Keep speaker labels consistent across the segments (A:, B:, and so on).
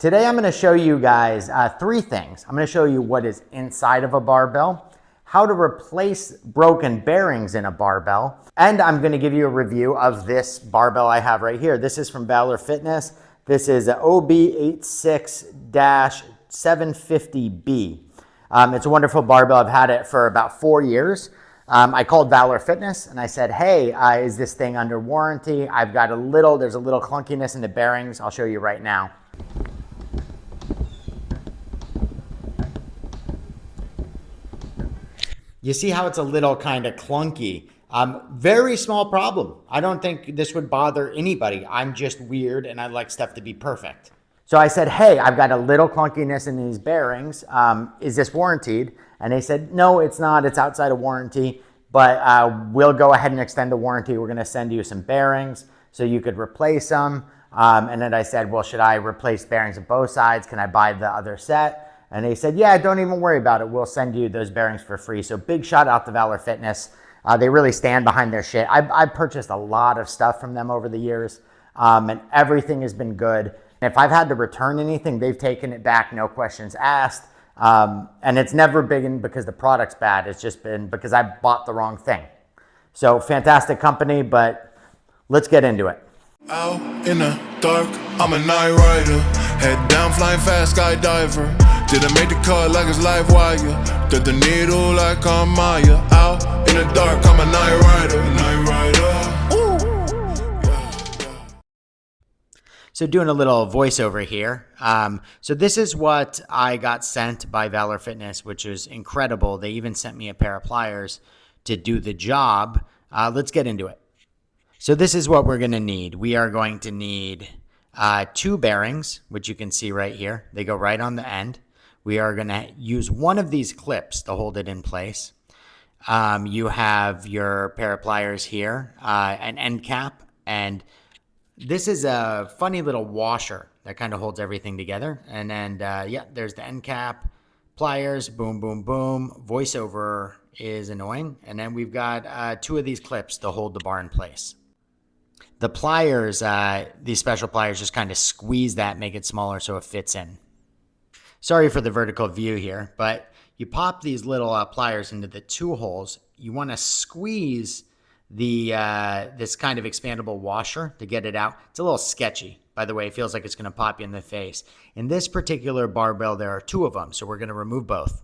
A: Today I'm going to show you guys three things. I'm going to show you what is inside of a barbell, how to replace broken bearings in a barbell, and I'm going to give you a review of this barbell I have right here. This is from Valor Fitness. This is an OB86-750B. It's a wonderful barbell. I've had it for about 4 years. I called Valor Fitness and I said, hey, is this thing under warranty? There's a little clunkiness in the bearings. I'll show you right now. You see how it's a little kind of clunky. Very small problem. I don't think this would bother anybody. I'm just weird and I like stuff to be perfect. So I said, hey, I've got a little clunkiness in these bearings. Is this warranted? And they said, no, it's not. It's outside of warranty, but we'll go ahead and extend the warranty. We're going to send you some bearings so you could replace them. And then I said, well, should I replace bearings on both sides? Can I buy the other set? And they said, yeah, don't even worry about it. We'll send you those bearings for free. So big shout out to Valor Fitness. They really stand behind their shit. I've purchased a lot of stuff from them over the years, and everything has been good. If I've had to return anything, they've taken it back, no questions asked. And it's never been because the product's bad. It's just been because I bought the wrong thing. So fantastic company, but let's get into it.
B: Out in the dark, I'm a night rider. Head down, flying fast, skydiver. Didn't make the cut like it's live wire. Thread the needle like I'm Maya. Out in the dark, I'm a night rider. Night rider.
A: So doing a little voiceover here. So this is what I got sent by Valor Fitness, which is incredible. They even sent me a pair of pliers to do the job. Let's get into it. So this is what we're going to need. We are going to need 2 bearings, which you can see right here. They go right on the end. We are going to use one of these clips to hold it in place. You have your pair of pliers here, an end cap, and this is a funny little washer that kind of holds everything together. And then, yeah, there's the end cap, pliers, boom, boom, boom. Voiceover is annoying. And then we've got 2 of these clips to hold the bar in place. The pliers, these special pliers just kind of squeeze that, make it smaller so it fits in. Sorry for the vertical view here, but you pop these little pliers into the 2 holes. You want to squeeze the this kind of expandable washer to get it out. It's a little sketchy, by the way. It feels like it's going to pop you in the face. In this particular barbell, there are 2 of them, so we're going to remove both.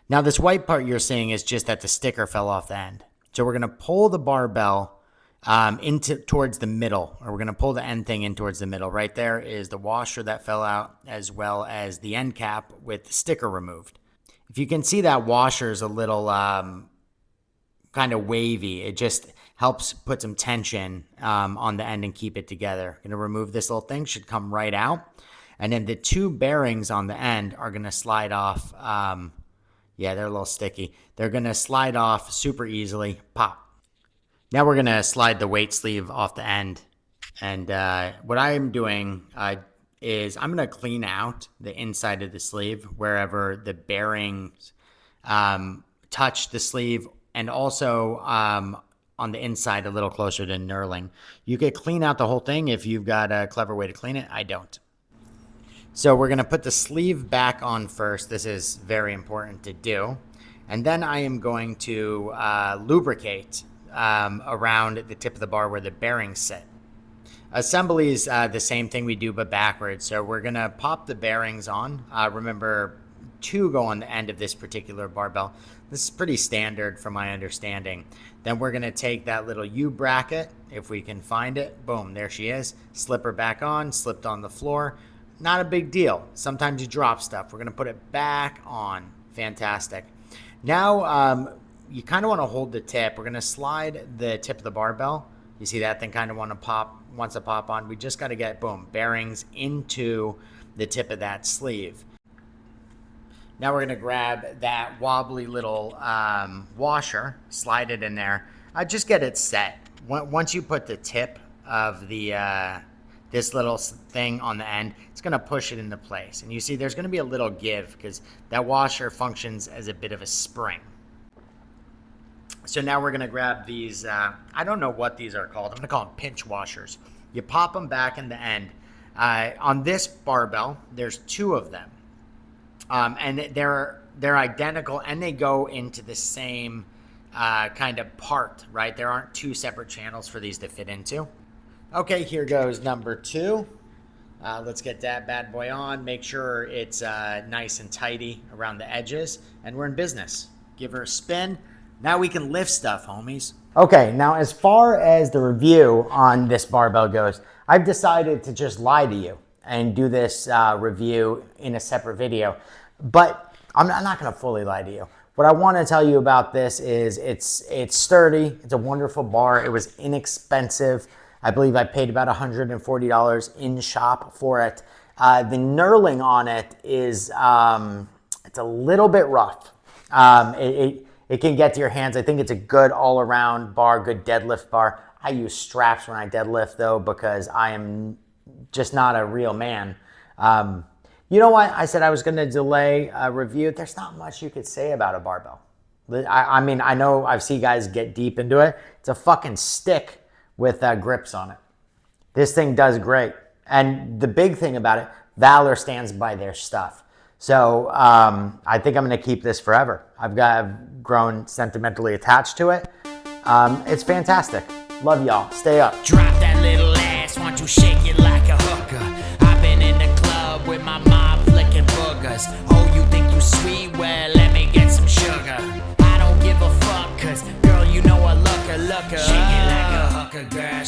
A: Now, this white part you're seeing is just that the sticker fell off the end. So we're going to pull the barbell towards the middle, or we're going to pull the end thing in towards the middle. Right there is the washer that fell out, as well as the end cap with the sticker removed. If you can see, that washer is a little kind of wavy. It just helps put some tension on the end and keep it together. Going to remove this little thing, should come right out. And then the 2 bearings on the end are going to slide off. Yeah, they're a little sticky. They're going to slide off super easily. Pop. Now we're going to slide the weight sleeve off the end. And what I'm doing is I'm going to clean out the inside of the sleeve wherever the bearings touch the sleeve, and also on the inside a little closer to knurling. You could clean out the whole thing if you've got a clever way to clean it. I don't. So we're going to put the sleeve back on first. This is very important to do. And then I am going to lubricate around the tip of the bar where the bearings sit. Assembly is the same thing we do, but backwards. So we're going to pop the bearings on. Remember, 2 go on the end of this particular barbell. This is pretty standard from my understanding. Then we're going to take that little U bracket, if we can find it. Boom, there she is. Slip her back on, slipped on the floor. Not a big deal. Sometimes you drop stuff. We're going to put it back on. Fantastic. Now, you kind of want to hold the tip. We're going to slide the tip of the barbell. You see that thing kind of wants to pop on. We just got to get, boom, bearings into the tip of that sleeve. Now we're going to grab that wobbly little washer, slide it in there. Just get it set. Once you put the tip of the this little thing on the end, it's going to push it into place. And you see there's going to be a little give because that washer functions as a bit of a spring. So now we're going to grab these, I don't know what these are called. I'm going to call them pinch washers. You pop them back in the end. On this barbell, there's two of them, and they're identical, and they go into the same kind of part, right? There aren't two separate channels for these to fit into. Okay, here goes number 2. Let's get that bad boy on. Make sure it's nice and tidy around the edges, and we're in business. Give her a spin. Now we can lift stuff, homies. Okay, now as far as the review on this barbell goes, I've decided to just lie to you and do this review in a separate video. But I'm not going to fully lie to you. What I want to tell you about this is it's sturdy. It's a wonderful bar. It was inexpensive. I believe I paid about $140 in shop for it. The knurling on it is it's a little bit rough. It can get to your hands. I think it's a good all-around bar, good deadlift bar. I use straps when I deadlift though because I am just not a real man. You know what? I said I was going to delay a review. There's not much you could say about a barbell. I mean, I know I've seen guys get deep into it. It's a fucking stick with grips on it. This thing does great. And the big thing about it, Valor stands by their stuff. So I think I'm going to keep this forever. I've grown sentimentally attached to it. It's fantastic. Love y'all. Stay up.
C: Drop that little ass, want to shake it like a hooker. I've been in the club with my mom flicking boogers. Oh, you think you sweet? Well, let me get some sugar. I don't give a fuck, cause girl, you know I looker. Shake it like a hooker, girl.